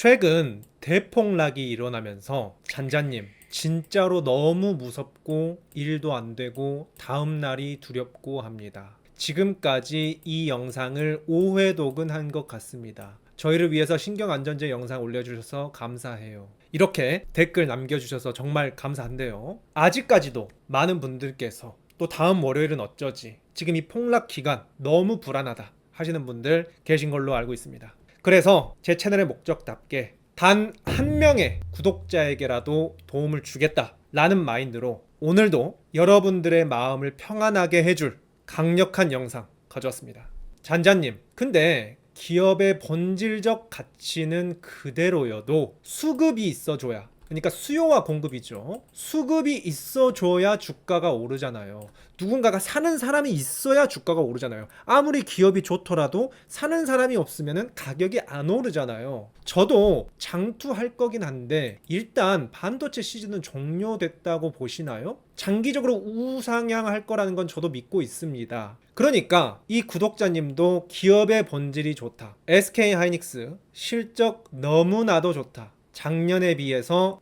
최근 대폭락이 일어나면서 잔자님 진짜로 너무 무섭고 일도 안 되고 다음 날이 두렵고 합니다. 지금까지 이 영상을 5회 녹음한 것 같습니다. 저희를 위해서 신경안전제 영상 올려주셔서 감사해요. 이렇게 댓글 남겨주셔서 정말 감사한데요. 아직까지도 많은 분들께서 또 다음 월요일은 어쩌지? 지금 이 폭락 기간 너무 불안하다 하시는 분들 계신 걸로 알고 있습니다. 그래서 제 채널의 목적답게 단 한 명의 구독자에게라도 도움을 주겠다 라는 마인드로 오늘도 여러분들의 마음을 평안하게 해줄 강력한 영상 가져왔습니다. 잔자님, 근데 기업의 본질적 가치는 그대로여도 수급이 있어줘야, 그러니까 수요와 공급이죠. 수급이 있어줘야 주가가 오르잖아요. 누군가가 사는 사람이 있어야 주가가 오르잖아요. 아무리 기업이 좋더라도 사는 사람이 없으면 가격이 안 오르잖아요. 저도 장투할 거긴 한데 일단 반도체 시즌은 종료됐다고 보시나요? 장기적으로 우상향할 거라는 건 저도 믿고 있습니다. 그러니까 이 구독자님도 기업의 본질이 좋다. SK하이닉스 실적 너무나도 좋다. 작년에 비해서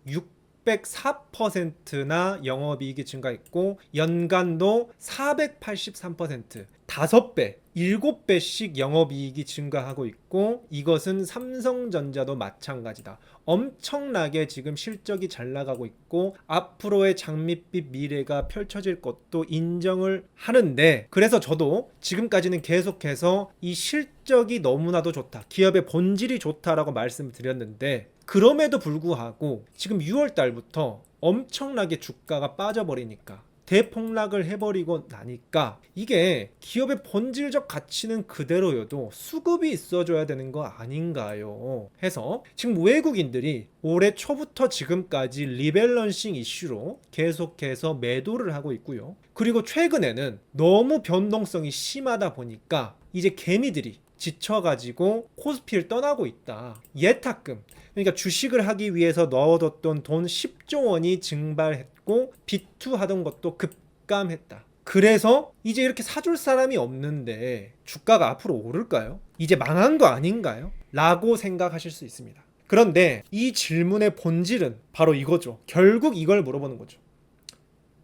604%나 영업이익이 증가했고 연간도 483%, 5배, 7배씩 영업이익이 증가하고 있고 이것은 삼성전자도 마찬가지다. 엄청나게 지금 실적이 잘 나가고 있고 앞으로의 장밋빛 미래가 펼쳐질 것도 인정을 하는데, 그래서 저도 지금까지는 계속해서 이 실적이 너무나도 좋다, 기업의 본질이 좋다라고 말씀드렸는데 그럼에도 불구하고 지금 6월 달부터 엄청나게 주가가 빠져버리니까 대폭락을 해버리고 나니까 이게 기업의 본질적 가치는 그대로여도 수급이 있어줘야 되는 거 아닌가요? 해서 지금 외국인들이 올해 초부터 지금까지 리밸런싱 이슈로 계속해서 매도를 하고 있고요. 그리고 최근에는 너무 변동성이 심하다 보니까 이제 개미들이 지쳐가지고 코스피를 떠나고 있다. 예탁금, 그러니까 주식을 하기 위해서 넣어뒀던 돈 10조 원이 증발했고 비투하던 것도 급감했다. 그래서 이제 이렇게 사줄 사람이 없는데 주가가 앞으로 오를까요? 이제 망한 거 아닌가요? 라고 생각하실 수 있습니다. 그런데 이 질문의 본질은 바로 이거죠. 결국 이걸 물어보는 거죠.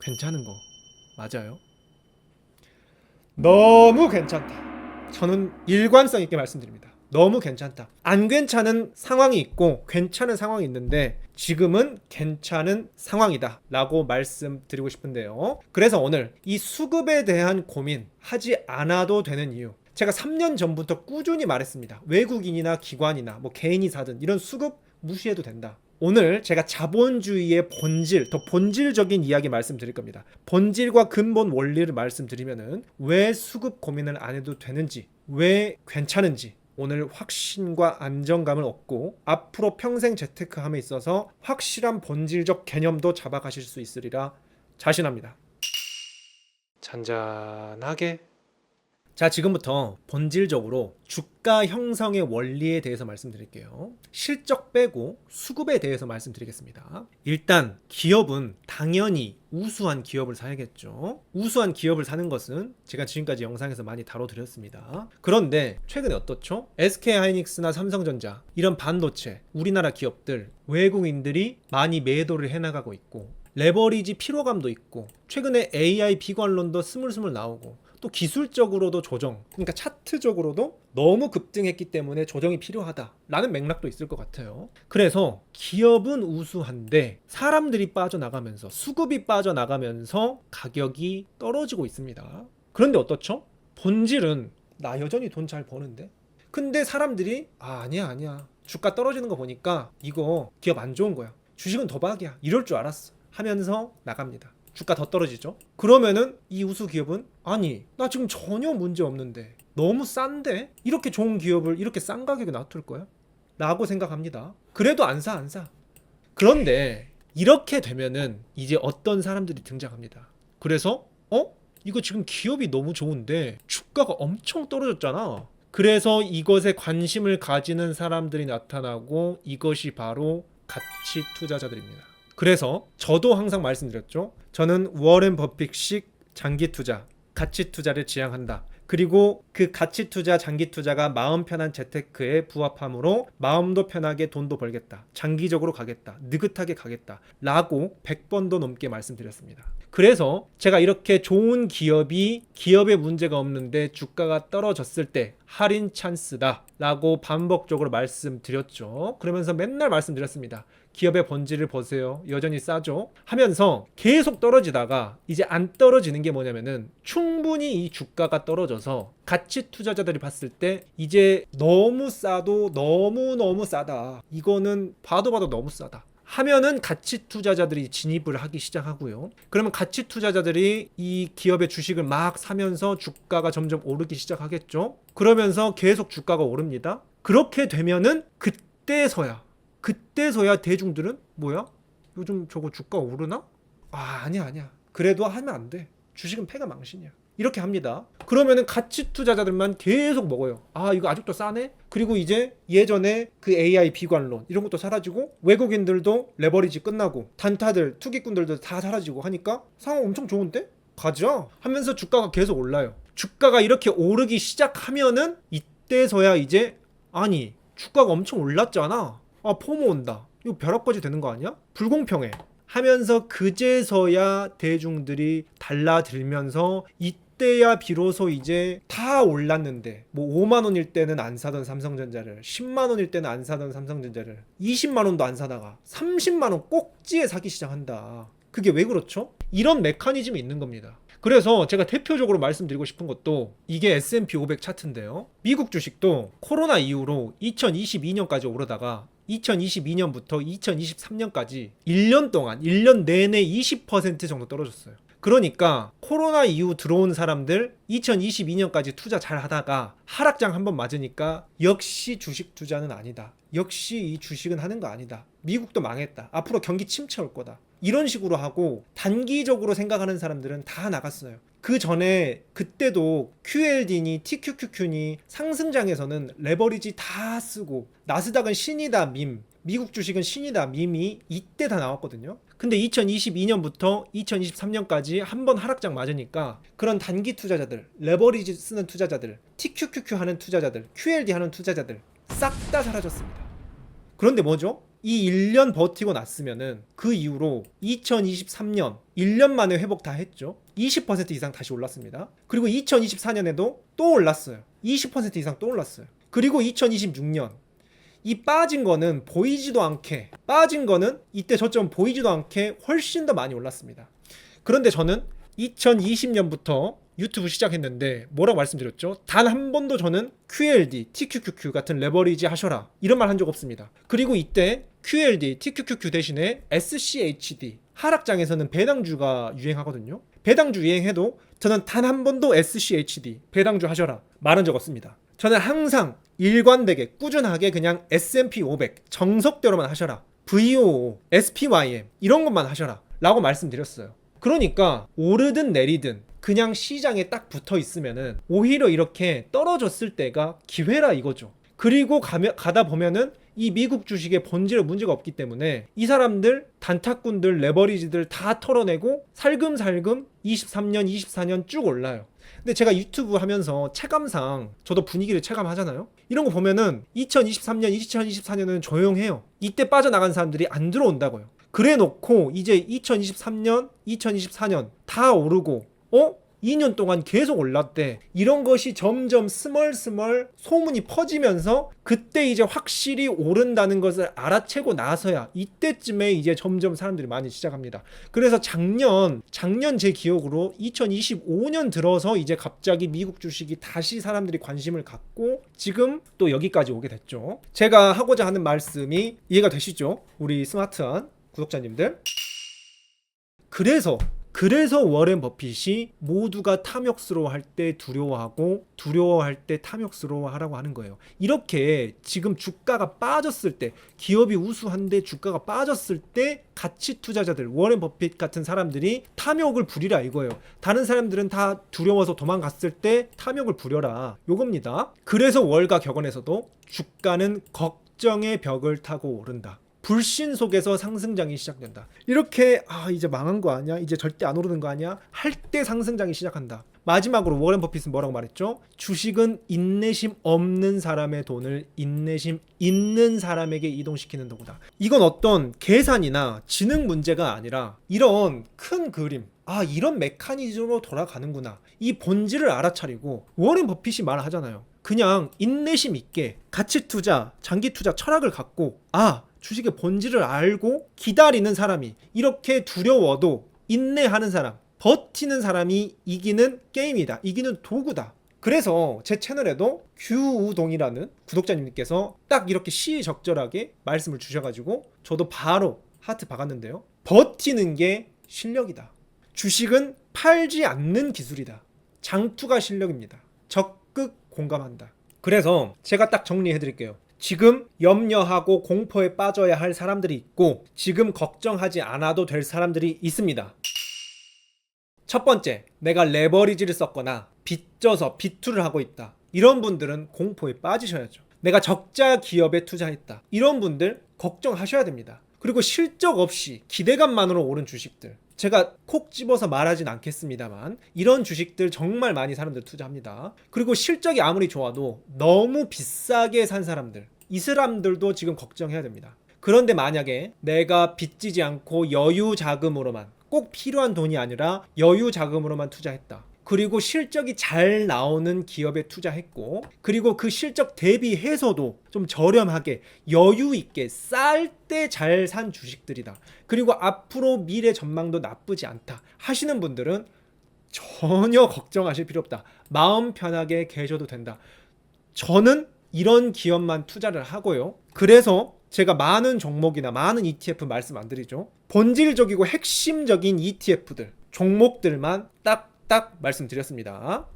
괜찮은 거 맞아요? 너무 괜찮다. 저는 일관성 있게 말씀드립니다. 너무 괜찮다. 안 괜찮은 상황이 있고 괜찮은 상황이 있는데 지금은 괜찮은 상황이다 라고 말씀드리고 싶은데요. 그래서 오늘 이 수급에 대한 고민 하지 않아도 되는 이유, 제가 3년 전부터 꾸준히 말했습니다. 외국인이나 기관이나 뭐 개인이 사든 이런 수급 무시해도 된다. 오늘 제가 자본주의의 본질, 더 본질적인 이야기 말씀드릴 겁니다. 본질과 근본 원리를 말씀드리면은 왜 수급 고민을 안 해도 되는지, 왜 괜찮은지 오늘 확신과 안정감을 얻고 앞으로 평생 재테크함에 있어서 확실한 본질적 개념도 잡아가실 수 있으리라 자신합니다. 잔잔하게. 자, 지금부터 본질적으로 주가 형성의 원리에 대해서 말씀드릴게요. 실적 빼고 수급에 대해서 말씀드리겠습니다. 일단 기업은 당연히 우수한 기업을 사야겠죠. 우수한 기업을 사는 것은 제가 지금까지 영상에서 많이 다뤄드렸습니다. 그런데 최근에 어떻죠? SK하이닉스나 삼성전자 이런 반도체 우리나라 기업들 외국인들이 많이 매도를 해나가고 있고 레버리지 피로감도 있고 최근에 AI 비관론도 스물스물 나오고 또 기술적으로도 조정, 그러니까 차트적으로도 너무 급등했기 때문에 조정이 필요하다라는 맥락도 있을 것 같아요. 그래서 기업은 우수한데 사람들이 빠져나가면서, 수급이 빠져나가면서 가격이 떨어지고 있습니다. 그런데 어떻죠? 본질은 나 여전히 돈 잘 버는데? 근데 사람들이 아니야 주가 떨어지는 거 보니까 이거 기업 안 좋은 거야, 주식은 도박이야, 이럴 줄 알았어 하면서 나갑니다. 주가 더 떨어지죠. 그러면은 이 우수 기업은 아니 나 지금 전혀 문제 없는데 너무 싼데 이렇게 좋은 기업을 이렇게 싼 가격에 놔둘 거야? 라고 생각합니다. 그래도 안 사. 그런데 이렇게 되면은 이제 어떤 사람들이 등장합니다. 그래서 이거 지금 기업이 너무 좋은데 주가가 엄청 떨어졌잖아. 그래서 이것에 관심을 가지는 사람들이 나타나고 이것이 바로 가치 투자자들입니다. 그래서 저도 항상 말씀드렸죠. 저는 워렌 버핏식 장기 투자, 가치 투자를 지향한다. 그리고 그 가치 투자, 장기 투자가 마음 편한 재테크에 부합함으로 마음도 편하게 돈도 벌겠다. 장기적으로 가겠다. 느긋하게 가겠다. 라고 100번도 넘게 말씀드렸습니다. 그래서 제가 이렇게 좋은 기업에 문제가 없는데 주가가 떨어졌을 때 할인 찬스다 라고 반복적으로 말씀드렸죠. 그러면서 맨날 말씀드렸습니다. 기업의 본질을 보세요. 여전히 싸죠. 하면서 계속 떨어지다가 이제 안 떨어지는 게 뭐냐면은 충분히 이 주가가 떨어져서 가치 투자자들이 봤을 때 이제 너무 싸도 너무 싸다. 이거는 봐도 너무 싸다. 하면은 가치 투자자들이 진입을 하기 시작하고요. 그러면 가치 투자자들이 이 기업의 주식을 막 사면서 주가가 점점 오르기 시작하겠죠. 그러면서 계속 주가가 오릅니다. 그렇게 되면은 그때서야 대중들은 뭐야? 요즘 저거 주가 오르나? 아니야. 그래도 하면 안 돼. 주식은 패가 망신이야. 이렇게 합니다. 그러면은 가치 투자자들만 계속 먹어요. 이거 아직도 싸네? 그리고 이제 예전에 그 AI 비관론 이런 것도 사라지고 외국인들도 레버리지 끝나고 단타들, 투기꾼들도 다 사라지고 하니까 상황 엄청 좋은데? 가자 하면서 주가가 계속 올라요. 주가가 이렇게 오르기 시작하면은 이때서야 이제 주가가 엄청 올랐잖아. 포모 온다. 이거 벼락거지 되는 거 아니야? 불공평해. 하면서 그제서야 대중들이 달라들면서 이때야 비로소 이제 다 올랐는데 5만 원일 때는 안 사던 삼성전자를 10만 원일 때는 안 사던 삼성전자를 20만 원도 안 사다가 30만 원 꼭지에 사기 시작한다. 그게 왜 그렇죠? 이런 메커니즘이 있는 겁니다. 그래서 제가 대표적으로 말씀드리고 싶은 것도 이게 S&P 500 차트인데요. 미국 주식도 코로나 이후로 2022년까지 오르다가 2022년부터 2023년까지 1년 동안 1년 내내 20% 정도 떨어졌어요. 그러니까 코로나 이후 들어온 사람들 2022년까지 투자 잘 하다가 하락장 한번 맞으니까 역시 주식 투자는 아니다. 역시 이 주식은 하는 거 아니다. 미국도 망했다. 앞으로 경기 침체 올 거다. 이런 식으로 하고 단기적으로 생각하는 사람들은 다 나갔어요. 그 전에 그때도 QLD니 TQQQ니 상승장에서는 레버리지 다 쓰고 나스닥은 신이다 밈, 미국 주식은 신이다 밈이 이때 다 나왔거든요. 근데 2022년부터 2023년까지 한번 하락장 맞으니까 그런 단기 투자자들, 레버리지 쓰는 투자자들, TQQQ 하는 투자자들, QLD 하는 투자자들 싹 다 사라졌습니다. 그런데 뭐죠? 이 1년 버티고 났으면은 그 이후로 2023년 1년 만에 회복 다 했죠. 20% 이상 다시 올랐습니다. 그리고 2024년에도 또 올랐어요. 20% 이상 또 올랐어요. 그리고 2026년 이 빠진 거는 보이지도 않게 빠진 거는 이때 저점 보이지도 않게 훨씬 더 많이 올랐습니다. 그런데 저는 2020년부터 유튜브 시작했는데 뭐라고 말씀드렸죠? 단 한 번도 저는 QLD, TQQQ 같은 레버리지 하셔라 이런 말 한 적 없습니다. 그리고 이때 QLD, TQQQ 대신에 SCHD 하락장에서는 배당주가 유행하거든요. 배당주 유행해도 저는 단 한 번도 SCHD 배당주 하셔라 말한 적 없습니다. 저는 항상 일관되게 꾸준하게 그냥 S&P 500 정석대로만 하셔라. VOO, SPYM 이런 것만 하셔라 라고 말씀드렸어요. 그러니까 오르든 내리든 그냥 시장에 딱 붙어 있으면은 오히려 이렇게 떨어졌을 때가 기회라 이거죠. 그리고 가다 보면은 이 미국 주식의 본질에 문제가 없기 때문에 이 사람들 단타꾼들 레버리지들 다 털어내고 살금살금 23년 24년 쭉 올라요. 근데 제가 유튜브 하면서 체감상 저도 분위기를 체감하잖아요. 이런 거 보면은 2023년 2024년은 조용해요. 이때 빠져나간 사람들이 안 들어온다고요. 그래 놓고 이제 2023년 2024년 다 오르고 2년 동안 계속 올랐대. 이런 것이 점점 스멀스멀 소문이 퍼지면서 그때 이제 확실히 오른다는 것을 알아채고 나서야 이때쯤에 이제 점점 사람들이 많이 시작합니다. 그래서 작년 제 기억으로 2025년 들어서 이제 갑자기 미국 주식이 다시 사람들이 관심을 갖고 지금 또 여기까지 오게 됐죠. 제가 하고자 하는 말씀이 이해가 되시죠? 우리 스마트한 구독자님들. 그래서 워렌 버핏이 모두가 탐욕스러워할 때 두려워하고 두려워할 때 탐욕스러워하라고 하는 거예요. 이렇게 지금 주가가 빠졌을 때 기업이 우수한데 주가가 빠졌을 때 가치 투자자들 워렌 버핏 같은 사람들이 탐욕을 부리라 이거예요. 다른 사람들은 다 두려워서 도망갔을 때 탐욕을 부려라 요겁니다. 그래서 월가 격언에서도 주가는 걱정의 벽을 타고 오른다. 불신 속에서 상승장이 시작된다. 이렇게 이제 망한 거 아니야? 이제 절대 안 오르는 거 아니야? 할 때 상승장이 시작한다. 마지막으로 워렌 버핏은 뭐라고 말했죠? 주식은 인내심 없는 사람의 돈을 인내심 있는 사람에게 이동시키는 도구다. 이건 어떤 계산이나 지능 문제가 아니라 이런 큰 그림, 이런 메커니즘으로 돌아가는구나. 이 본질을 알아차리고 워렌 버핏이 말하잖아요. 그냥 인내심 있게 가치 투자, 장기 투자 철학을 갖고 주식의 본질을 알고 기다리는 사람이, 이렇게 두려워도 인내하는 사람, 버티는 사람이 이기는 게임이다. 이기는 도구다. 그래서 제 채널에도 규우동이라는 구독자님께서 딱 이렇게 시의적절하게 말씀을 주셔가지고 저도 바로 하트 박았는데요. 버티는 게 실력이다. 주식은 팔지 않는 기술이다. 장투가 실력입니다. 적극 공감한다. 그래서 제가 딱 정리해드릴게요. 지금 염려하고 공포에 빠져야 할 사람들이 있고 지금 걱정하지 않아도 될 사람들이 있습니다. 첫 번째, 내가 레버리지를 썼거나 빚져서 비투를 하고 있다. 이런 분들은 공포에 빠지셔야죠. 내가 적자 기업에 투자했다. 이런 분들 걱정하셔야 됩니다. 그리고 실적 없이 기대감만으로 오른 주식들, 제가 콕 집어서 말하진 않겠습니다만 이런 주식들 정말 많이 사람들 투자합니다. 그리고 실적이 아무리 좋아도 너무 비싸게 산 사람들, 이 사람들도 지금 걱정해야 됩니다. 그런데 만약에 내가 빚지지 않고 여유 자금으로만, 꼭 필요한 돈이 아니라 여유 자금으로만 투자했다. 그리고 실적이 잘 나오는 기업에 투자했고, 그리고 그 실적 대비해서도 좀 저렴하게 여유 있게 쌀 때 잘 산 주식들이다. 그리고 앞으로 미래 전망도 나쁘지 않다 하시는 분들은 전혀 걱정하실 필요 없다. 마음 편하게 계셔도 된다. 저는 이런 기업만 투자를 하고요. 그래서 제가 많은 종목이나 많은 ETF 말씀 안 드리죠. 본질적이고 핵심적인 ETF들, 종목들만 딱 말씀드렸습니다.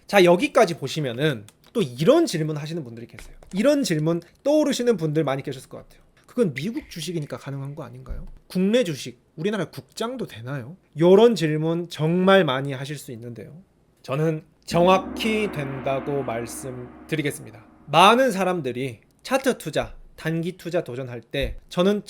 자, 여기까지 보시면은 또 이런 질문 하시는 분들이 계세요. 이런 질문 떠오르시는 분들 많이 계셨을 것 같아요. 그건 미국 주식이니까 가능한 거 아닌가요? 국내 주식, 우리나라 국장도 되나요? 이런 질문 정말 많이 하실 수 있는데요. 저는 정확히 된다고 말씀드리겠습니다. 많은 사람들이 차트 투자, 단기 투자 도전할 때 저는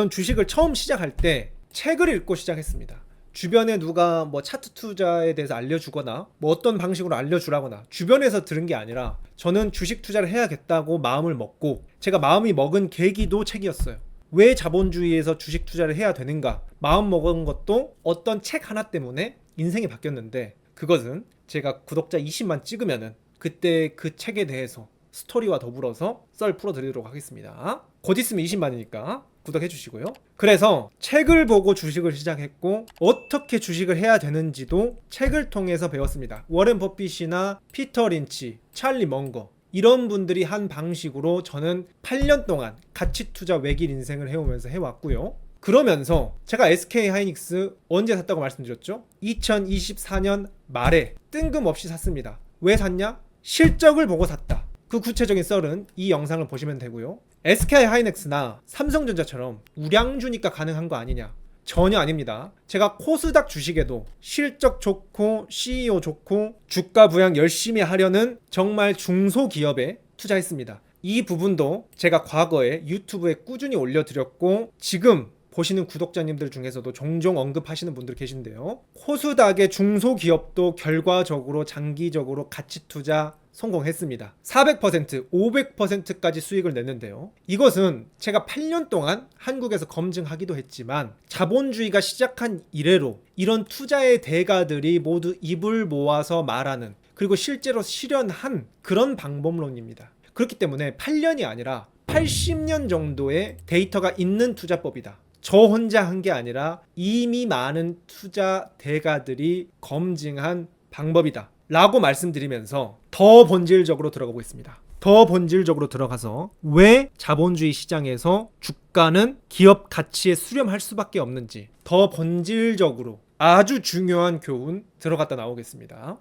주식을 처음 시작할 때 책을 읽고 시작했습니다. 주변에 누가 차트 투자에 대해서 알려주거나 어떤 방식으로 알려주라거나 주변에서 들은 게 아니라 저는 주식 투자를 해야겠다고 마음을 먹고, 제가 마음이 먹은 계기도 책이었어요. 왜 자본주의에서 주식 투자를 해야 되는가 마음 먹은 것도 어떤 책 하나 때문에 인생이 바뀌었는데, 그것은 제가 구독자 20만 찍으면은 그때 그 책에 대해서 스토리와 더불어서 썰 풀어드리도록 하겠습니다. 곧 있으면 20만이니까 구독해 주시고요. 그래서 책을 보고 주식을 시작했고 어떻게 주식을 해야 되는지도 책을 통해서 배웠습니다. 워렌 버핏이나 피터 린치, 찰리 멍거, 이런 분들이 한 방식으로 저는 8년 동안 가치 투자 외길 인생을 해오면서 해왔고요. 그러면서 제가 SK 하이닉스 언제 샀다고 말씀드렸죠? 2024년 말에 뜬금없이 샀습니다. 왜 샀냐? 실적을 보고 샀다. 그 구체적인 썰은 이 영상을 보시면 되고요. SK 하이닉스나 삼성전자처럼 우량주니까 가능한 거 아니냐? 전혀 아닙니다. 제가 코스닥 주식에도 실적 좋고 CEO 좋고 주가 부양 열심히 하려는 정말 중소기업에 투자했습니다. 이 부분도 제가 과거에 유튜브에 꾸준히 올려드렸고 지금 보시는 구독자님들 중에서도 종종 언급하시는 분들 계신데요. 코스닥의 중소기업도 결과적으로 장기적으로 가치 투자 성공했습니다. 400%, 500%까지 수익을 냈는데요. 이것은 제가 8년 동안 한국에서 검증하기도 했지만 자본주의가 시작한 이래로 이런 투자의 대가들이 모두 입을 모아서 말하는, 그리고 실제로 실현한 그런 방법론입니다. 그렇기 때문에 8년이 아니라 80년 정도의 데이터가 있는 투자법이다. 저 혼자 한 게 아니라 이미 많은 투자 대가들이 검증한 방법이다 라고 말씀드리면서 더 본질적으로 들어가고 있습니다. 더 본질적으로 들어가서 왜 자본주의 시장에서 주가는 기업 가치에 수렴할 수밖에 없는지 더 본질적으로 아주 중요한 교훈 들어갔다 나오겠습니다.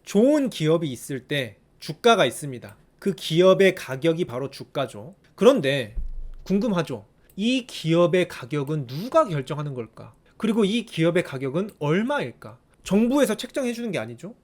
좋은 기업이 있을 때 주가가 있습니다. 그 기업의 가격이 바로 주가죠. 그런데 궁금하죠? 이 기업의 가격은 누가 결정하는 걸까? 그리고 이 기업의 가격은 얼마일까? 정부에서 책정해 주는 게 아니죠.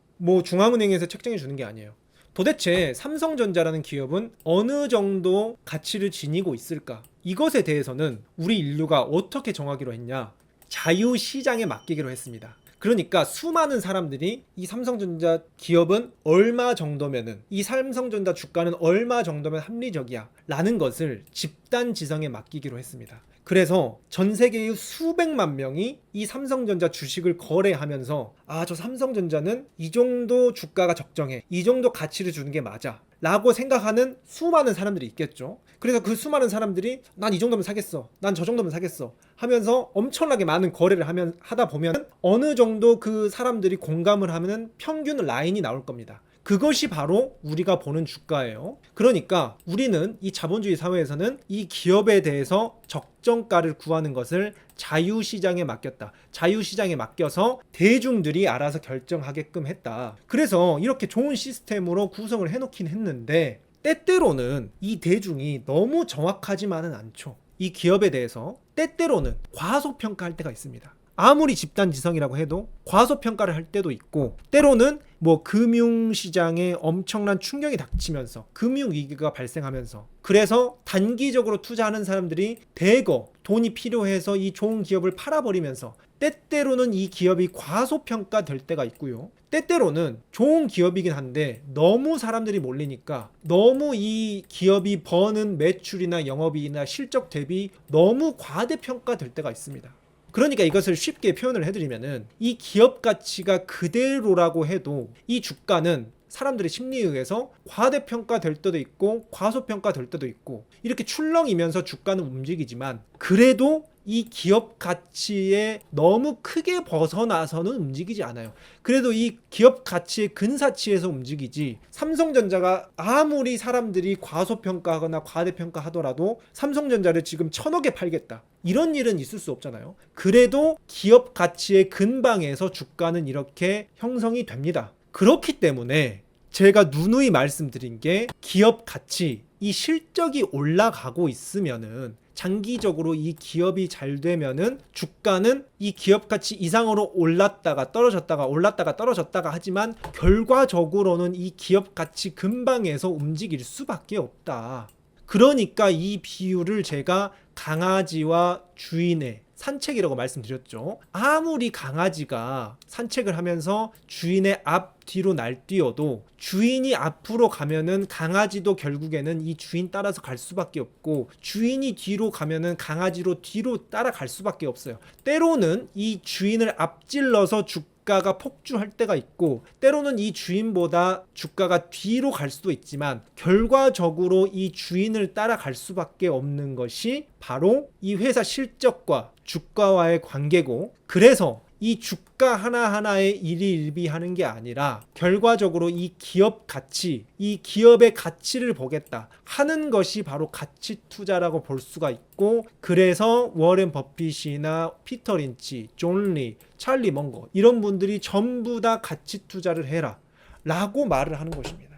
중앙은행에서 책정해 주는 게 아니에요. 도대체 삼성전자라는 기업은 어느 정도 가치를 지니고 있을까? 이것에 대해서는 우리 인류가 어떻게 정하기로 했냐? 자유시장에 맡기기로 했습니다. 그러니까 수많은 사람들이 이 삼성전자 기업은 얼마 정도면은, 이 삼성전자 주가는 얼마 정도면 합리적이야 라는 것을 집단 지성에 맡기기로 했습니다. 그래서 전 세계의 수백만 명이 이 삼성전자 주식을 거래하면서 저 삼성전자는 이 정도 주가가 적정해, 이 정도 가치를 주는 게 맞아 라고 생각하는 수많은 사람들이 있겠죠. 그래서 그 수많은 사람들이 난 이 정도면 사겠어, 난 저 정도면 사겠어 하면서 엄청나게 많은 거래를 하다 보면 어느 정도 그 사람들이 공감을 하면 평균 라인이 나올 겁니다. 그것이 바로 우리가 보는 주가예요. 그러니까 우리는 이 자본주의 사회에서는 이 기업에 대해서 적정가를 구하는 것을 자유시장에 맡겼다. 자유시장에 맡겨서 대중들이 알아서 결정하게끔 했다. 그래서 이렇게 좋은 시스템으로 구성을 해놓긴 했는데, 때때로는 이 대중이 너무 정확하지만은 않죠. 이 기업에 대해서 때때로는 과소평가할 때가 있습니다. 아무리 집단지성이라고 해도 과소평가를 할 때도 있고, 때로는 뭐 금융시장에 엄청난 충격이 닥치면서 금융위기가 발생하면서, 그래서 단기적으로 투자하는 사람들이 대거 돈이 필요해서 이 좋은 기업을 팔아버리면서 때때로는 이 기업이 과소평가될 때가 있고요. 때때로는 좋은 기업이긴 한데 너무 사람들이 몰리니까 너무 이 기업이 버는 매출이나 영업이익이나 실적 대비 너무 과대평가될 때가 있습니다. 그러니까 이것을 쉽게 표현을 해드리면은, 이 기업 가치가 그대로라고 해도 이 주가는 사람들의 심리에 의해서 과대평가될 때도 있고 과소평가될 때도 있고, 이렇게 출렁이면서 주가는 움직이지만 그래도 이 기업 가치에 너무 크게 벗어나서는 움직이지 않아요. 그래도 이 기업 가치의 근사치에서 움직이지, 삼성전자가 아무리 사람들이 과소평가하거나 과대평가하더라도 삼성전자를 지금 1,000억에 팔겠다, 이런 일은 있을 수 없잖아요. 그래도 기업 가치의 근방에서 주가는 이렇게 형성이 됩니다. 그렇기 때문에 제가 누누이 말씀드린 게, 기업 가치, 이 실적이 올라가고 있으면은, 장기적으로 이 기업이 잘 되면은 주가는 이 기업 가치 이상으로 올랐다가 떨어졌다가 올랐다가 떨어졌다가 하지만 결과적으로는 이 기업 가치 근방에서 움직일 수밖에 없다. 그러니까 이 비유를 제가 강아지와 주인의 산책이라고 말씀드렸죠. 아무리 강아지가 산책을 하면서 주인의 앞 뒤로 날뛰어도 주인이 앞으로 가면은 강아지도 결국에는 이 주인 따라서 갈 수밖에 없고, 주인이 뒤로 가면은 강아지로 뒤로 따라갈 수밖에 없어요. 때로는 이 주인을 앞질러서 주가가 폭주할 때가 있고, 때로는 이 주인보다 주가가 뒤로 갈 수도 있지만 결과적으로 이 주인을 따라갈 수밖에 없는 것이 바로 이 회사 실적과 주가와의 관계고, 그래서 이 주가 하나하나에 일희일비하는 게 아니라 결과적으로 이 기업 가치, 이 기업의 가치를 보겠다 하는 것이 바로 가치 투자라고 볼 수가 있고, 그래서 워렌 버핏이나 피터 린치, 존 리, 찰리 먼거 이런 분들이 전부 다 가치 투자를 해라 라고 말을 하는 것입니다.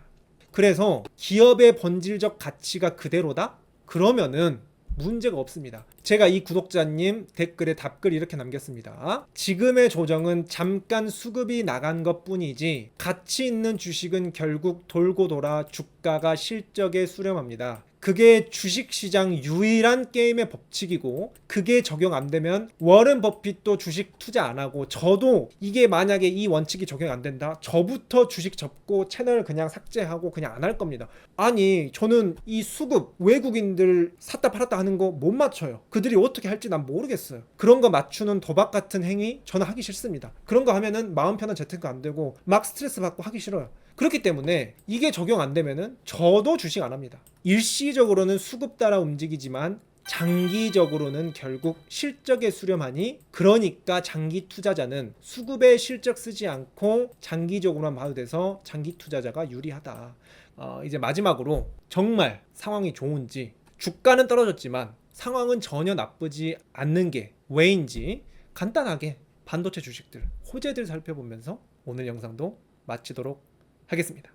그래서 기업의 본질적 가치가 그대로다? 그러면은 문제가 없습니다. 제가 이 구독자님 댓글에 답글 이렇게 남겼습니다. 지금의 조정은 잠깐 수급이 나간 것 뿐이지 가치 있는 주식은 결국 돌고 돌아 주가가 실적에 수렴합니다. 그게 주식시장 유일한 게임의 법칙이고, 그게 적용 안 되면 워렌 버핏도 주식 투자 안 하고, 저도 이게 만약에 이 원칙이 적용 안 된다, 저부터 주식 접고 채널 그냥 삭제하고 그냥 안 할 겁니다. 아니, 저는 이 수급 외국인들 샀다 팔았다 하는 거 못 맞춰요. 그들이 어떻게 할지 난 모르겠어요. 그런 거 맞추는 도박 같은 행위 저는 하기 싫습니다. 그런 거 하면은 마음 편한 재테크 안 되고 막 스트레스 받고 하기 싫어요. 그렇기 때문에 이게 적용 안 되면은 저도 주식 안 합니다. 일시적으로는 수급 따라 움직이지만 장기적으로는 결국 실적에 수렴하니, 그러니까 장기 투자자는 수급에 실적 쓰지 않고 장기적으로만 봐도 돼서 장기 투자자가 유리하다. 이제 마지막으로 정말 상황이 좋은지, 주가는 떨어졌지만 상황은 전혀 나쁘지 않는 게 왜인지 간단하게 반도체 주식들, 호재들 살펴보면서 오늘 영상도 마치도록 하겠습니다.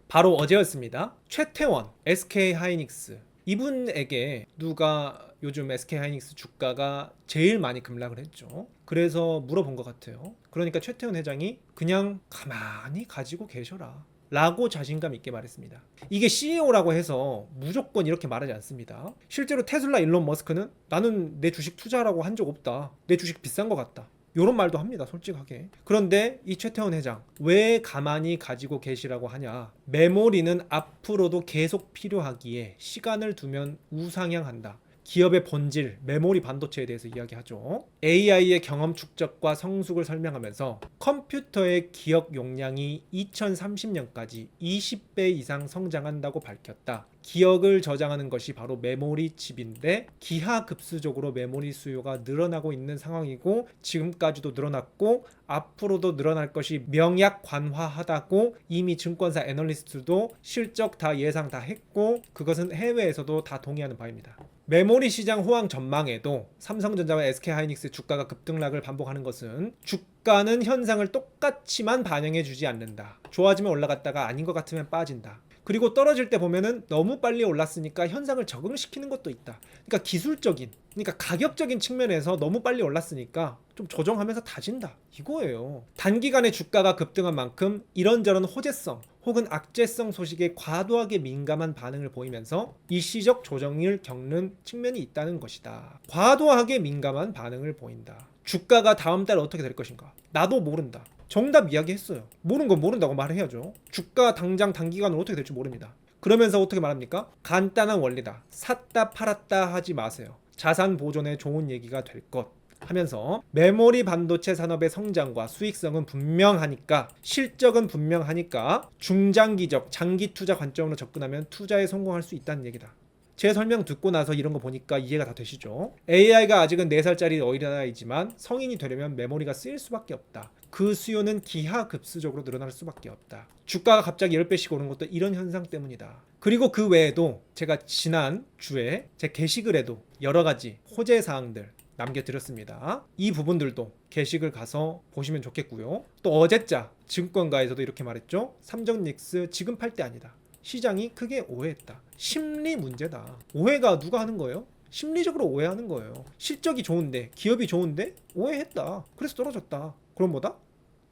바로 어제였습니다. 최태원, SK하이닉스, 이분에게 누가 요즘 SK하이닉스 주가가 제일 많이 급락을 했죠. 그래서 물어본 것 같아요. 그러니까 최태원 회장이 그냥 가만히 가지고 계셔라, 라고 자신감 있게 말했습니다. 이게 CEO라고 해서 무조건 이렇게 말하지 않습니다. 실제로 테슬라 일론 머스크는 나는 내 주식 투자라고 한 적 없다. 내 주식 비싼 것 같다. 이런 말도 합니다. 솔직하게. 그런데 이 최태원 회장 왜 가만히 가지고 계시라고 하냐. 메모리는 앞으로도 계속 필요하기에 시간을 두면 우상향한다. 기업의 본질, 메모리 반도체에 대해서 이야기하죠. AI의 경험 축적과 성숙을 설명하면서 컴퓨터의 기억 용량이 2030년까지 20배 이상 성장한다고 밝혔다. 기억을 저장하는 것이 바로 메모리 칩인데 기하급수적으로 메모리 수요가 늘어나고 있는 상황이고 지금까지도 늘어났고 앞으로도 늘어날 것이 명약관화하다고 이미 증권사 애널리스트도 실적 다 예상 다 했고 그것은 해외에서도 다 동의하는 바입니다. 메모리 시장 호황 전망에도 삼성전자와 SK하이닉스 주가가 급등락을 반복하는 것은 주가는 현상을 똑같이만 반영해주지 않는다. 좋아지면 올라갔다가 아닌 것 같으면 빠진다. 그리고 떨어질 때 보면은 너무 빨리 올랐으니까 현상을 적응시키는 것도 있다. 그러니까 기술적인, 그러니까 가격적인 측면에서 너무 빨리 올랐으니까 좀 조정하면서 다진다. 이거예요. 단기간에 주가가 급등한 만큼 이런저런 호재성 혹은 악재성 소식에 과도하게 민감한 반응을 보이면서 일시적 조정을 겪는 측면이 있다는 것이다. 과도하게 민감한 반응을 보인다. 주가가 다음 달 어떻게 될 것인가? 나도 모른다. 정답 이야기했어요. 모르는 건 모른다고 말해야죠. 주가 당장 단기간으로 어떻게 될지 모릅니다. 그러면서 어떻게 말합니까? 간단한 원리다. 샀다 팔았다 하지 마세요. 자산 보존에 좋은 얘기가 될 것 하면서 메모리 반도체 산업의 성장과 수익성은 분명하니까 실적은 분명하니까 중장기적 장기 투자 관점으로 접근하면 투자에 성공할 수 있다는 얘기다. 제 설명 듣고 나서 이런 거 보니까 이해가 다 되시죠? AI가 아직은 4살짜리 어린아이지만 성인이 되려면 메모리가 쓰일 수밖에 없다. 그 수요는 기하급수적으로 늘어날 수밖에 없다. 주가가 갑자기 10배씩 오른 것도 이런 현상 때문이다. 그리고 그 외에도 제가 지난 주에 제 게시글에도 여러 가지 호재 사항들 남겨드렸습니다. 이 부분들도 게시글 가서 보시면 좋겠고요. 또 어제자 증권가에서도 이렇게 말했죠. 삼성닉스 지금 팔 때 아니다. 시장이 크게 오해했다. 심리 문제다. 오해가 누가 하는 거예요? 심리적으로 오해하는 거예요. 실적이 좋은데 기업이 좋은데 오해했다. 그래서 떨어졌다. 그럼 뭐다?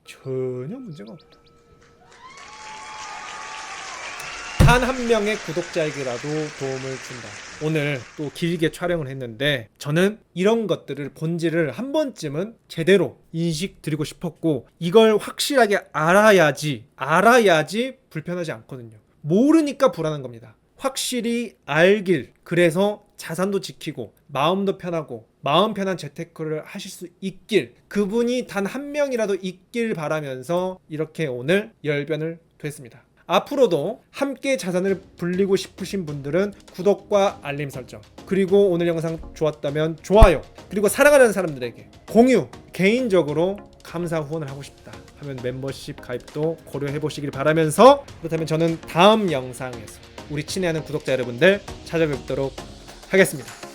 전혀 문제가 없다. 단 한 명의 구독자에게라도 도움을 준다. 오늘 또 길게 촬영을 했는데 저는 이런 것들을 본질을 한 번쯤은 제대로 인식드리고 싶었고 이걸 확실하게 알아야지 불편하지 않거든요. 모르니까 불안한 겁니다. 확실히 알길, 그래서 자산도 지키고 마음도 편하고 마음 편한 재테크를 하실 수 있길, 그분이 단 한 명이라도 있길 바라면서 이렇게 오늘 열변을 토했습니다. 앞으로도 함께 자산을 불리고 싶으신 분들은 구독과 알림 설정, 그리고 오늘 영상 좋았다면 좋아요, 그리고 사랑하는 사람들에게 공유, 개인적으로 감사 후원을 하고 싶다 하면 멤버십 가입도 고려해 보시길 바라면서, 그렇다면 저는 다음 영상에서 우리 친애하는 구독자 여러분들 찾아뵙도록 하겠습니다.